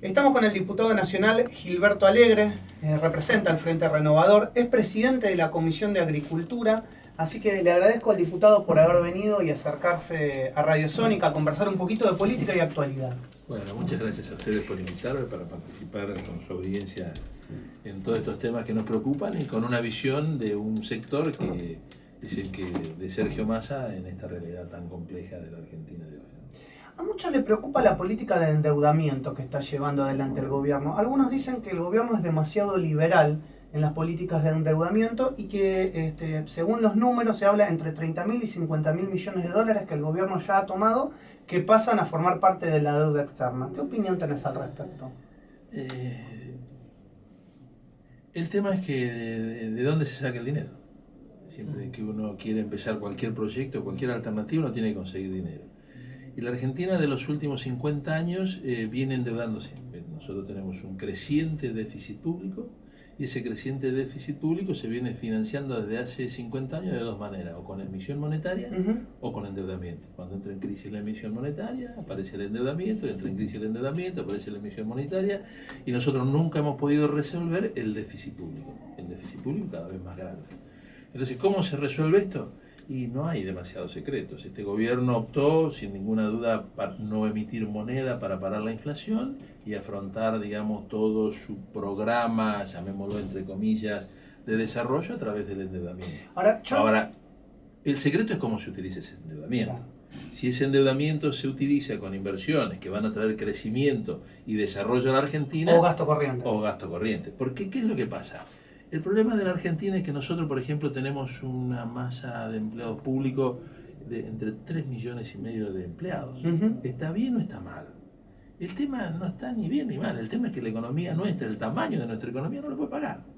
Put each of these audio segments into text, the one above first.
Estamos con el diputado nacional Gilberto Alegre, representa al Frente Renovador, es presidente de la Comisión de Agricultura, así que le agradezco al diputado por haber venido y acercarse a Radio Sónica a conversar un poquito de política y actualidad. Bueno, muchas gracias a ustedes por invitarme para participar con su audiencia en todos estos temas que nos preocupan y con una visión de un sector que es el que de Sergio Massa en esta realidad tan compleja de la Argentina de hoy. A muchos les preocupa la política de endeudamiento que está llevando adelante el gobierno. Algunos dicen que el gobierno es demasiado liberal en las políticas de endeudamiento y que según los números se habla entre 30.000 y 50.000 millones de dólares que el gobierno ya ha tomado que pasan a formar parte de la deuda externa. ¿Qué opinión tenés al respecto? El tema es que de dónde se saca el dinero. Siempre que uno quiere empezar cualquier proyecto, cualquier alternativa, uno tiene que conseguir dinero. Y la Argentina de los últimos 50 años viene endeudándose. Nosotros tenemos un creciente déficit público y ese creciente déficit público se viene financiando desde hace 50 años de dos maneras, o con emisión monetaria o con endeudamiento. Cuando entra en crisis la emisión monetaria, aparece el endeudamiento, entra en crisis el endeudamiento, aparece la emisión monetaria y nosotros nunca hemos podido resolver el déficit público cada vez más grande. Entonces, ¿cómo se resuelve esto? Y no hay demasiados secretos. Este gobierno optó, sin ninguna duda, para no emitir moneda para parar la inflación y afrontar, digamos, todo su programa, llamémoslo entre comillas, de desarrollo a través del endeudamiento. Ahora, el secreto es cómo se utiliza ese endeudamiento. Si ese endeudamiento se utiliza con inversiones que van a traer crecimiento y desarrollo a la Argentina... O gasto corriente. O gasto corriente. Porque, ¿qué es lo que pasa? El problema de la Argentina es que nosotros, por ejemplo, tenemos una masa de empleados públicos de entre 3,5 millones de empleados. ¿Está bien o está mal? El tema no está ni bien ni mal. El tema es que la economía nuestra, el tamaño de nuestra economía no lo puede pagar.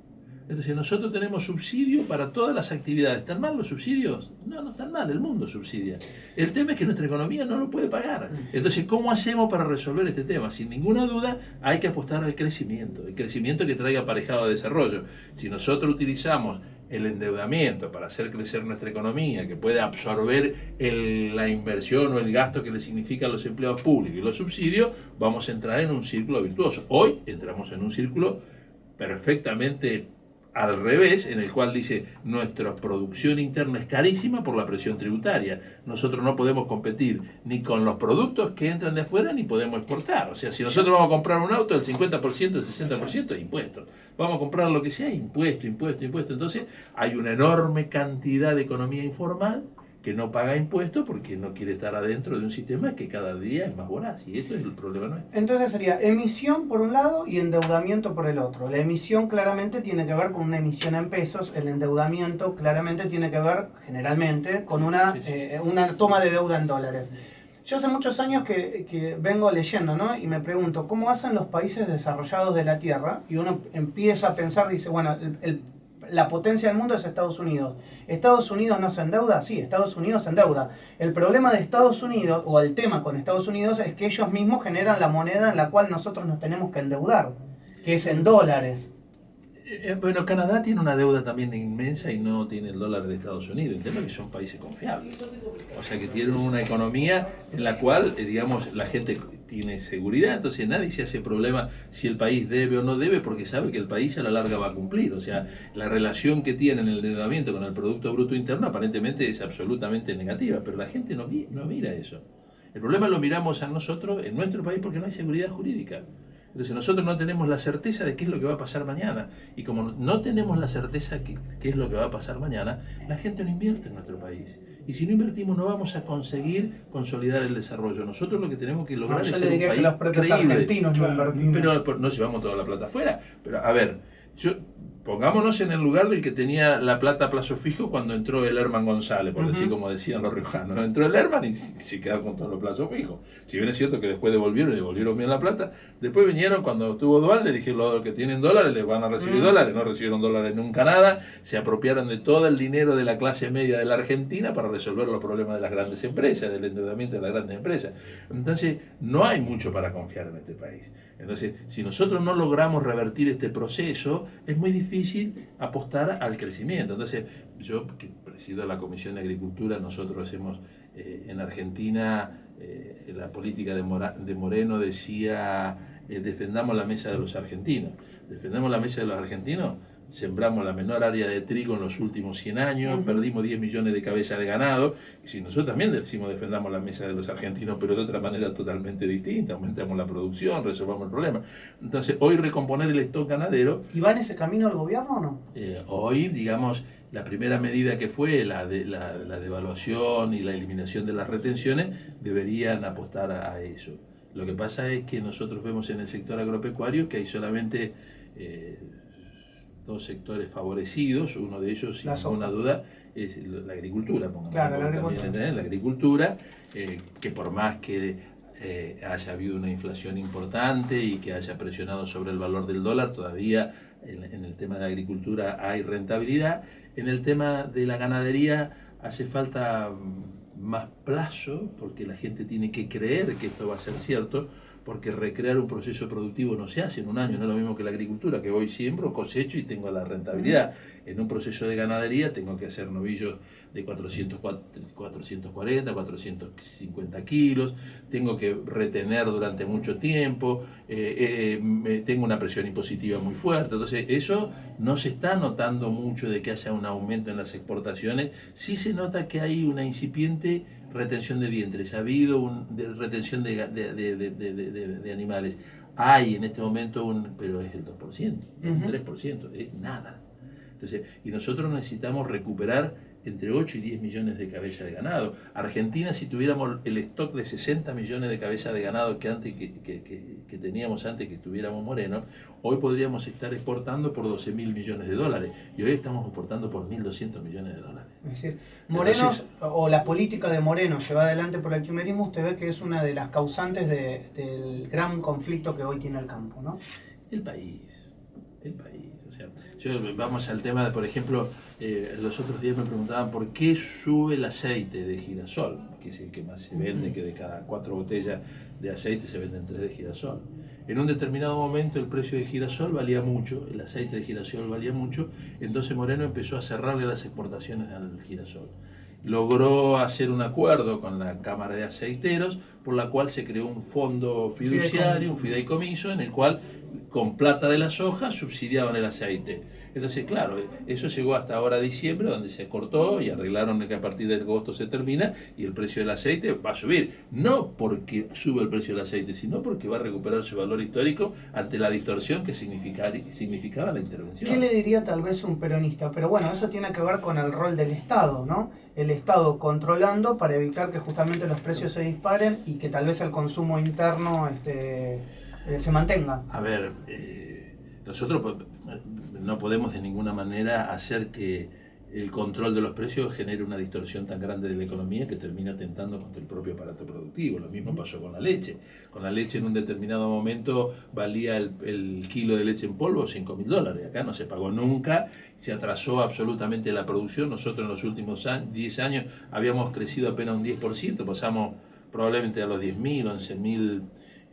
Entonces nosotros tenemos subsidio para todas las actividades. ¿Están mal los subsidios? No, no están mal, el mundo subsidia. El tema es que nuestra economía no lo puede pagar. Entonces, ¿cómo hacemos para resolver este tema? Sin ninguna duda hay que apostar al crecimiento, el crecimiento que traiga aparejado desarrollo. Si nosotros utilizamos el endeudamiento para hacer crecer nuestra economía, que puede absorber la inversión o el gasto que le significan los empleados públicos y los subsidios, vamos a entrar en un círculo virtuoso. Hoy entramos en un círculo perfectamente al revés, en el cual dice nuestra producción interna es carísima por la presión tributaria. Nosotros no podemos competir ni con los productos que entran de afuera ni podemos exportar. O sea, si nosotros vamos a comprar un auto, el 50%, el 60% es impuesto. Vamos a comprar lo que sea, impuesto. Entonces hay una enorme cantidad de economía informal que no paga impuestos porque no quiere estar adentro de un sistema que cada día es más voraz. Y esto es el problema nuestro. Entonces sería emisión por un lado y endeudamiento por el otro. La emisión claramente tiene que ver con una emisión en pesos, el endeudamiento claramente tiene que ver generalmente con una toma de deuda en dólares. Yo hace muchos años que vengo leyendo, ¿no? Y me pregunto, ¿cómo hacen los países desarrollados de la Tierra? Y uno empieza a pensar, dice, bueno, la potencia del mundo es Estados Unidos. ¿Estados Unidos no se endeuda? Sí, Estados Unidos se endeuda. El problema de Estados Unidos, o el tema con Estados Unidos, es que ellos mismos generan la moneda en la cual nosotros nos tenemos que endeudar, que es en dólares. Bueno, Canadá tiene una deuda también inmensa y no tiene el dólar de Estados Unidos. Entiendo que son países confiables. O sea, que tienen una economía en la cual, digamos, la gente tiene seguridad. Entonces nadie se hace problema si el país debe o no debe porque sabe que el país a la larga va a cumplir. O sea, la relación que tiene el endeudamiento con el Producto Bruto Interno aparentemente es absolutamente negativa, pero la gente no mira eso. El problema lo miramos a nosotros en nuestro país porque no hay seguridad jurídica. Entonces nosotros no tenemos la certeza de qué es lo que va a pasar mañana. Y como no tenemos la certeza de qué es lo que va a pasar mañana, la gente no invierte en nuestro país. Y si no invertimos no vamos a conseguir consolidar el desarrollo. Nosotros lo que tenemos que lograr es ser un país que los propios creíble. Argentinos no invertimos. Pero no llevamos toda la plata afuera. Pero a ver, pongámonos en el lugar del que tenía la plata a plazo fijo cuando entró el Herman González, por decir como decían los riojanos. Entró el Herman y se quedó con todos los plazos fijos. Si bien es cierto que después devolvieron bien la plata, después vinieron cuando estuvo Dualde, dijeron los que tienen dólares les van a recibir dólares, no recibieron dólares nunca nada, se apropiaron de todo el dinero de la clase media de la Argentina para resolver los problemas de las grandes empresas, del endeudamiento de las grandes empresas. Entonces, no hay mucho para confiar en este país. Entonces, si nosotros no logramos revertir este proceso, es muy difícil apostar al crecimiento. Entonces, yo que presido la Comisión de Agricultura, nosotros hacemos en Argentina, la política de Moreno decía defendamos la mesa de los argentinos. Defendemos la mesa de los argentinos, sembramos la menor área de trigo en los últimos 100 años, perdimos 10 millones de cabezas de ganado, y si nosotros también decimos defendamos la mesa de los argentinos, pero de otra manera totalmente distinta, aumentamos la producción, resolvamos el problema. Entonces, hoy recomponer el stock ganadero... ¿Y va en ese camino el gobierno o no? Hoy, digamos, la primera medida que fue la devaluación y la eliminación de las retenciones, deberían apostar a eso. Lo que pasa es que nosotros vemos en el sector agropecuario que hay solamente... dos sectores favorecidos, uno de ellos, sin ninguna duda, es la agricultura. Claro, la agricultura, que por más que haya habido una inflación importante y que haya presionado sobre el valor del dólar, todavía en el tema de la agricultura hay rentabilidad. En el tema de la ganadería hace falta más plazo, porque la gente tiene que creer que esto va a ser cierto, porque recrear un proceso productivo no se hace en un año, no es lo mismo que la agricultura, que voy siembro, cosecho y tengo la rentabilidad. En un proceso de ganadería tengo que hacer novillos de 440, 450 kilos, tengo que retener durante mucho tiempo, tengo una presión impositiva muy fuerte, entonces eso no se está notando mucho de que haya un aumento en las exportaciones, sí se nota que hay una incipiente retención de vientres, ha habido retención de animales. Hay en este momento pero es el 2%, un 3%, es nada. Entonces, y nosotros necesitamos recuperar entre 8 y 10 millones de cabezas de ganado. Argentina, si tuviéramos el stock de 60 millones de cabezas de ganado que teníamos antes que tuviéramos Moreno, hoy podríamos estar exportando por 12.000 millones de dólares y hoy estamos exportando por 1.200 millones de dólares. Es decir, Moreno, o la política de Moreno llevada adelante por el kirchnerismo, usted ve que es una de las causantes del gran conflicto que hoy tiene el campo, ¿no? El país. O sea, vamos al tema de, por ejemplo, los otros días me preguntaban por qué sube el aceite de girasol, que es el que más se vende, que de cada 4 botellas de aceite se venden 3 de girasol. En un determinado momento el precio de girasol valía mucho, el aceite de girasol valía mucho, entonces Moreno empezó a cerrarle las exportaciones al girasol. Logró hacer un acuerdo con la Cámara de Aceiteros, por la cual se creó un fondo fiduciario, un fideicomiso, en el cual con plata de la soja subsidiaban el aceite. Entonces, claro, eso llegó hasta ahora diciembre, donde se cortó y arreglaron que a partir de agosto se termina y el precio del aceite va a subir. No porque sube el precio del aceite, sino porque va a recuperar su valor histórico ante la distorsión que significaba la intervención. ¿Qué le diría tal vez un peronista? Pero bueno, eso tiene que ver con el rol del Estado, ¿no? El Estado controlando para evitar que justamente los precios se disparen y que tal vez el consumo interno se mantenga. A ver, nosotros no podemos de ninguna manera hacer que el control de los precios genere una distorsión tan grande de la economía que termina atentando contra el propio aparato productivo. Lo mismo pasó con la leche. Con la leche en un determinado momento valía el kilo de leche en polvo $5.000. Acá no se pagó nunca, se atrasó absolutamente la producción. Nosotros en los últimos 10 años habíamos crecido apenas un 10%, pasamos probablemente a los 10.000,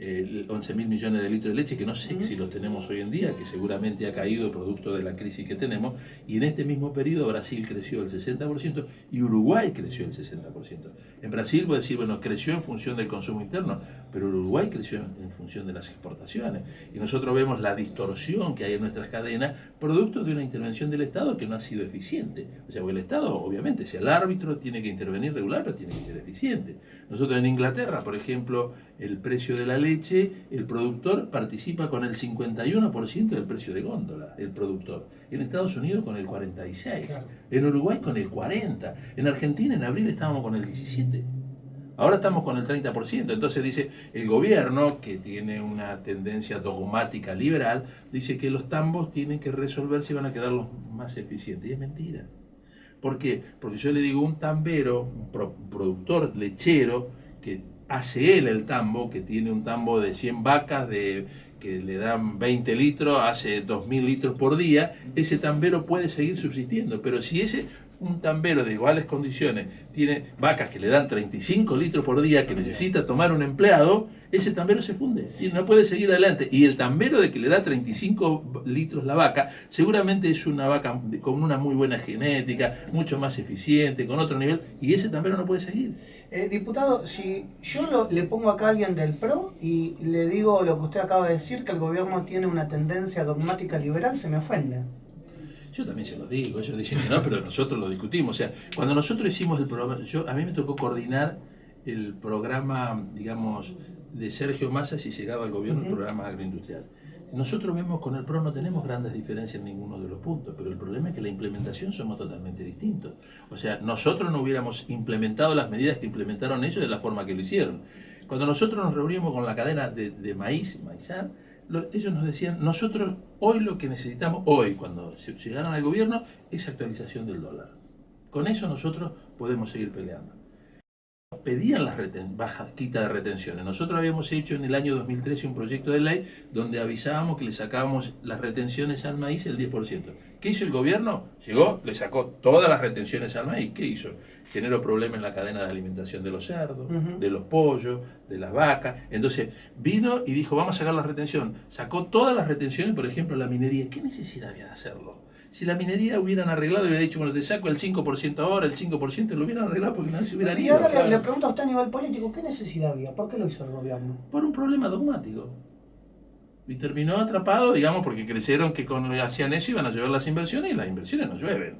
11.000 millones de litros de leche, que no sé si los tenemos hoy en día, que seguramente ha caído producto de la crisis que tenemos, y en este mismo periodo Brasil creció el 60% y Uruguay creció el 60%. En Brasil, puedo decir, bueno, creció en función del consumo interno, pero Uruguay creció en función de las exportaciones. Y nosotros vemos la distorsión que hay en nuestras cadenas, producto de una intervención del Estado que no ha sido eficiente. O sea, porque el Estado, obviamente, si el árbitro tiene que intervenir regular, pero tiene que ser eficiente. Nosotros en Inglaterra, por ejemplo, el precio de la leche, el productor participa con el 51% del precio de góndola, el productor. En Estados Unidos con el 46%, claro. En Uruguay con el 40%, en Argentina en abril estábamos con el 17%. Ahora estamos con el 30%. Entonces dice, el gobierno, que tiene una tendencia dogmática liberal, dice que los tambos tienen que resolverse y van a quedar los más eficientes. Y es mentira. ¿Por qué? Porque yo le digo, un tambero, un productor lechero, que hace él el tambo, que tiene un tambo de 100 vacas, que le dan 20 litros, hace 2.000 litros por día, ese tambero puede seguir subsistiendo. Pero si un tambero de iguales condiciones tiene vacas que le dan 35 litros por día, que necesita tomar un empleado, ese tambero se funde y no puede seguir adelante. Y el tambero de que le da 35 litros la vaca, seguramente es una vaca con una muy buena genética, mucho más eficiente, con otro nivel, y ese tambero no puede seguir. Diputado, si yo le pongo acá a alguien del PRO y le digo lo que usted acaba de decir, que el gobierno tiene una tendencia dogmática liberal, se me ofende. Yo también se los digo, ellos dicen que no, pero nosotros lo discutimos. O sea, cuando nosotros hicimos el programa, a mí me tocó coordinar el programa, digamos, de Sergio Massa si llegaba al gobierno, el programa agroindustrial. Nosotros vemos con el PRO no tenemos grandes diferencias en ninguno de los puntos, pero el problema es que la implementación somos totalmente distintos. O sea, nosotros no hubiéramos implementado las medidas que implementaron ellos de la forma que lo hicieron. Cuando nosotros nos reunimos con la cadena de maizar, ellos nos decían, nosotros hoy lo que necesitamos, hoy cuando llegaron al gobierno, es actualización del dólar. Con eso nosotros podemos seguir peleando. Pedían las quita de retenciones. Nosotros habíamos hecho en el año 2013 un proyecto de ley donde avisábamos que le sacábamos las retenciones al maíz el 10%. ¿Qué hizo el gobierno? Llegó, le sacó todas las retenciones al maíz. ¿Qué hizo? Generó problemas en la cadena de alimentación de los cerdos, de los pollos, de las vacas. Entonces vino y dijo, vamos a sacar la retención. Sacó todas las retenciones, por ejemplo, la minería. ¿Qué necesidad había de hacerlo? Si la minería hubieran arreglado y hubiera dicho, bueno, te saco el 5% ahora, el 5%, lo hubieran arreglado porque no se hubieran ido. Y ahora le pregunto a usted a nivel político, ¿qué necesidad había? ¿Por qué lo hizo el gobierno? Por un problema dogmático. Y terminó atrapado, digamos, porque creyeron que cuando hacían eso iban a llover las inversiones y las inversiones no llueven.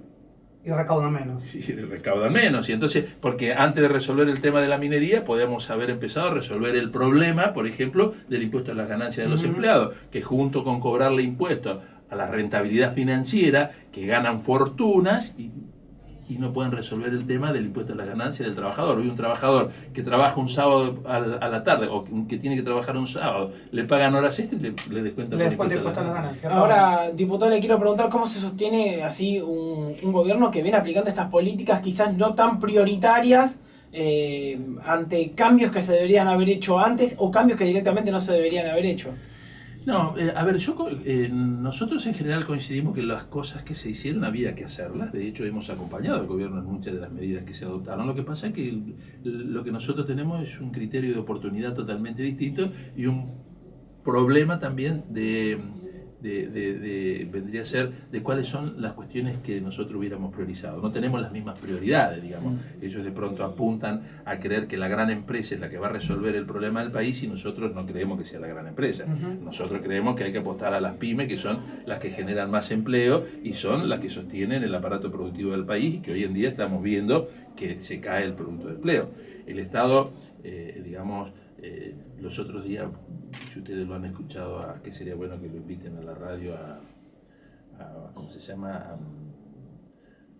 Y recaudan menos. Y recaudan menos. Y entonces, porque antes de resolver el tema de la minería, podíamos haber empezado a resolver el problema, por ejemplo, del impuesto a las ganancias de los empleados, que junto con cobrarle impuestos a la rentabilidad financiera, que ganan fortunas y no pueden resolver el tema del impuesto a las ganancias del trabajador. Hoy un trabajador que trabaja un sábado a la tarde o que tiene que trabajar un sábado, le pagan horas extra y le descuentan el impuesto a las ganancias. Ahora, diputado, le quiero preguntar cómo se sostiene así un gobierno que viene aplicando estas políticas quizás no tan prioritarias ante cambios que se deberían haber hecho antes o cambios que directamente no se deberían haber hecho. No, a ver, nosotros en general coincidimos que las cosas que se hicieron había que hacerlas. De hecho, hemos acompañado al gobierno en muchas de las medidas que se adoptaron. Lo que pasa es que lo que nosotros tenemos es un criterio de oportunidad totalmente distinto y un problema también vendría a ser de cuáles son las cuestiones que nosotros hubiéramos priorizado. No tenemos las mismas prioridades, digamos. Ellos de pronto apuntan a creer que la gran empresa es la que va a resolver el problema del país y nosotros no creemos que sea la gran empresa. Nosotros creemos que hay que apostar a las pymes, que son las que generan más empleo y son las que sostienen el aparato productivo del país y que hoy en día estamos viendo que se cae el producto de empleo. El Estado, digamos, los otros días, si ustedes lo han escuchado, que sería bueno que lo inviten a la radio ¿cómo se llama?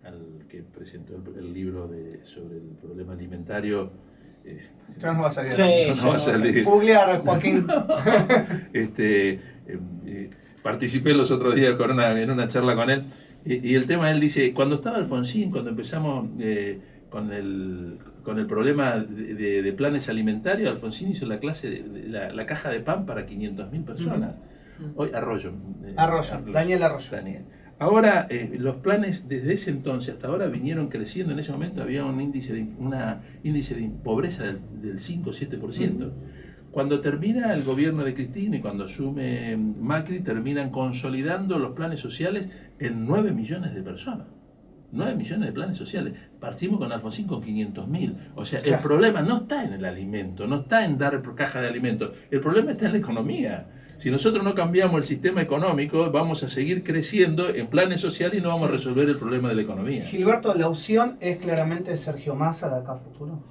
Al que presentó el libro sobre el problema alimentario. Ya no va a salir. No va a salir. Googlear, Joaquín. Participé los otros días en una charla con él y el tema, él dice, cuando estaba Alfonsín, cuando empezamos con el problema de planes alimentarios, Alfonsín hizo la clase la caja de pan para 500.000 personas. Hoy Arroyo. Daniel Arroyo. Ahora, los planes desde ese entonces hasta ahora vinieron creciendo. En ese momento había un índice de pobreza del 5-7%. Cuando termina el gobierno de Cristina y cuando asume Macri, terminan consolidando los planes sociales en 9 millones de personas. 9 millones de planes sociales. Partimos con Alfonsín con 500.000. O sea, el problema no está en el alimento, no está en dar caja de alimentos. El problema está en la economía. Si nosotros no cambiamos el sistema económico, vamos a seguir creciendo en planes sociales y no vamos a resolver el problema de la economía. Gilberto, la opción es claramente Sergio Massa de acá a futuro.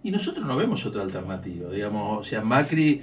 Y nosotros no vemos otra alternativa, digamos, o sea, Macri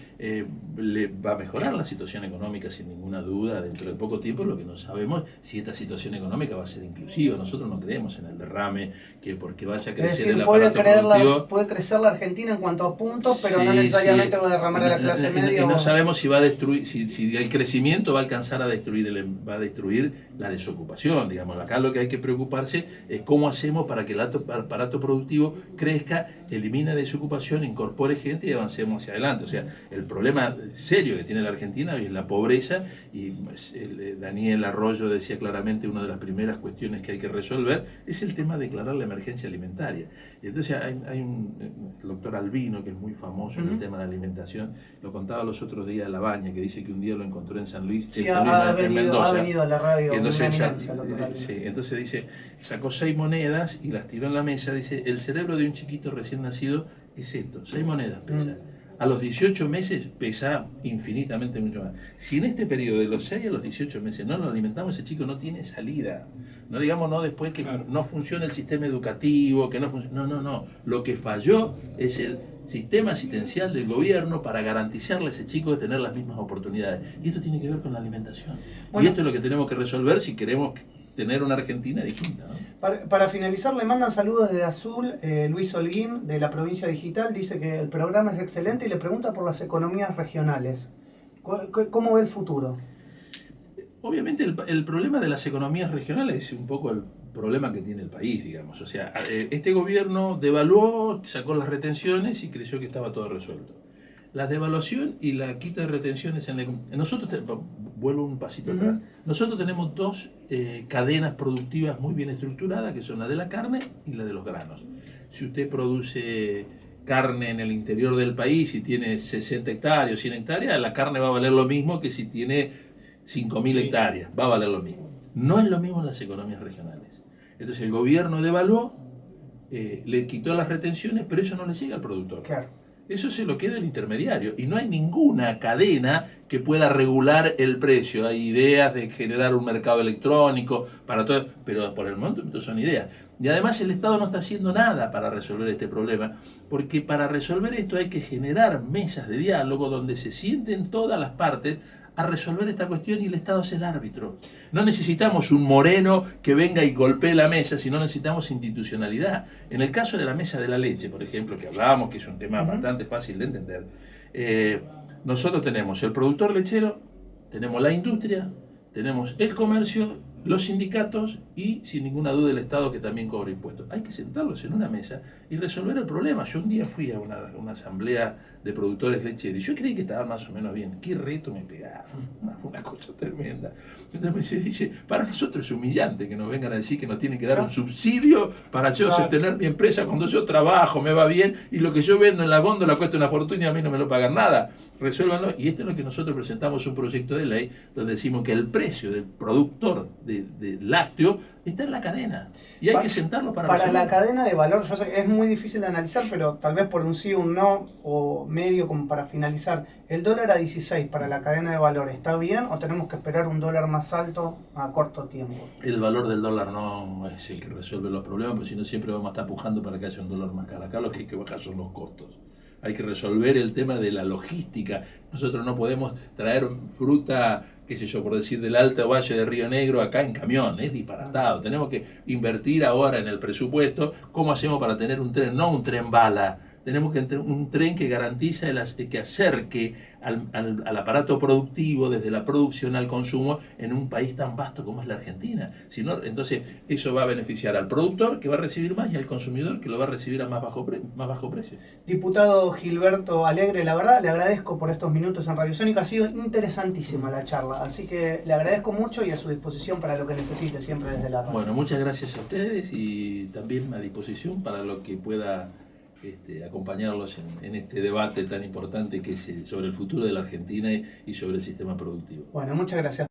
le va a mejorar la situación económica sin ninguna duda dentro de poco tiempo. Lo que no sabemos si esta situación económica va a ser inclusiva. Nosotros no creemos en el derrame, que porque vaya a crecer el aparato productivo. Puede crecer la Argentina en cuanto a puntos, pero no necesariamente va a derramar a la clase media. Y no sabemos si va a destruir, si el crecimiento va a alcanzar a destruir la desocupación, digamos. Acá lo que hay que preocuparse es cómo hacemos para que el aparato productivo crezca, elimine de desocupación incorpore gente y avancemos hacia adelante. O sea, el problema serio que tiene la Argentina hoy es la pobreza, y Daniel Arroyo decía claramente una de las primeras cuestiones que hay que resolver es el tema de declarar la emergencia alimentaria. Y entonces hay el doctor Albino, que es muy famoso en el tema de alimentación, lo contaba los otros días a Labaña, que dice que un día lo encontró en San Luis, sí, en Mendoza. Ha venido a la radio. Y entonces dice, sacó 6 monedas y las tiró en la mesa. Dice, el cerebro de un chiquito recién nacido es esto, 6 monedas pesa. A los 18 meses pesa infinitamente mucho más. Si en este periodo de los 6 a los 18 meses no lo alimentamos, ese chico no tiene salida. No digamos no después que no funciona el sistema educativo, que no funciona. No. Lo que falló es el sistema asistencial del gobierno para garantizarle a ese chico de tener las mismas oportunidades. Y esto tiene que ver con la alimentación. Bueno, y esto es lo que tenemos que resolver si queremos tener una Argentina distinta, ¿no? Para finalizar, le mandan saludos desde Azul, Luis Holguín, de la Provincia Digital, dice que el programa es excelente y le pregunta por las economías regionales. ¿Cómo ve el futuro? Obviamente el problema de las economías regionales es un poco el problema que tiene el país, digamos. O sea, este gobierno devaluó, sacó las retenciones y creyó que estaba todo resuelto. La devaluación y la quita de retenciones nosotros vuelvo un pasito atrás. Nosotros tenemos 2 cadenas productivas muy bien estructuradas, que son la de la carne y la de los granos. Si usted produce carne en el interior del país y tiene 60 hectáreas o 100 hectáreas, la carne va a valer lo mismo que si tiene 5.000 hectáreas, va a valer lo mismo. No es lo mismo en las economías regionales. Entonces el gobierno devaluó, le quitó las retenciones, pero eso no le llega al productor. Claro. Eso se lo queda el intermediario, y no hay ninguna cadena que pueda regular el precio. Hay ideas de generar un mercado electrónico para todo, pero por el momento son ideas. Y además el Estado no está haciendo nada para resolver este problema, porque para resolver esto hay que generar mesas de diálogo donde se sienten todas las partes a resolver esta cuestión, y el Estado es el árbitro. No necesitamos un Moreno que venga y golpee la mesa, sino necesitamos institucionalidad. En el caso de la mesa de la leche, por ejemplo, que hablábamos, que es un tema bastante fácil de entender, nosotros tenemos el productor lechero, tenemos la industria, tenemos el comercio, los sindicatos y, sin ninguna duda, el Estado, que también cobra impuestos. Hay que sentarlos en una mesa y resolver el problema. Yo un día fui a una asamblea de productores lecheros y yo creí que estaba más o menos bien. ¿Qué reto me pegaron? Una cosa tremenda. Entonces me dice, para nosotros es humillante que nos vengan a decir que nos tienen que dar un subsidio para yo sostener mi empresa cuando yo trabajo, me va bien, y lo que yo vendo en la góndola cuesta una fortuna y a mí no me lo pagan nada. Resuélvanlo. Y esto es lo que nosotros presentamos, un proyecto de ley donde decimos que el precio del productor de lácteo está en la cadena y hay que sentarlo para resolver. La cadena de valor, yo sé que es muy difícil de analizar, pero tal vez por un sí o un no, o medio como para finalizar, ¿el dólar a 16 para la cadena de valor está bien o tenemos que esperar un dólar más alto a corto tiempo? El valor del dólar no es el que resuelve los problemas, porque si no siempre vamos a estar pujando para que haya un dólar más caro. Acá lo que hay que bajar son los costos. Hay que resolver el tema de la logística. Nosotros no podemos traer fruta, qué sé yo, por decir, del Alto Valle de Río Negro acá en camión. Es disparatado. Tenemos que invertir ahora en el presupuesto. ¿Cómo hacemos para tener un tren? No un tren bala. Tenemos que tener un tren que garantiza, que acerque al aparato productivo, desde la producción al consumo, en un país tan vasto como es la Argentina. Si no, entonces eso va a beneficiar al productor, que va a recibir más, y al consumidor, que lo va a recibir a más bajo precio. Diputado Gilberto Alegre, la verdad le agradezco por estos minutos en Radio Sónica. Ha sido interesantísima la charla, así que le agradezco mucho y a su disposición para lo que necesite, siempre desde la radio. Bueno, muchas gracias a ustedes, y también a disposición para lo que pueda acompañarlos en este debate tan importante que es sobre el futuro de la Argentina y sobre el sistema productivo. Bueno, muchas gracias.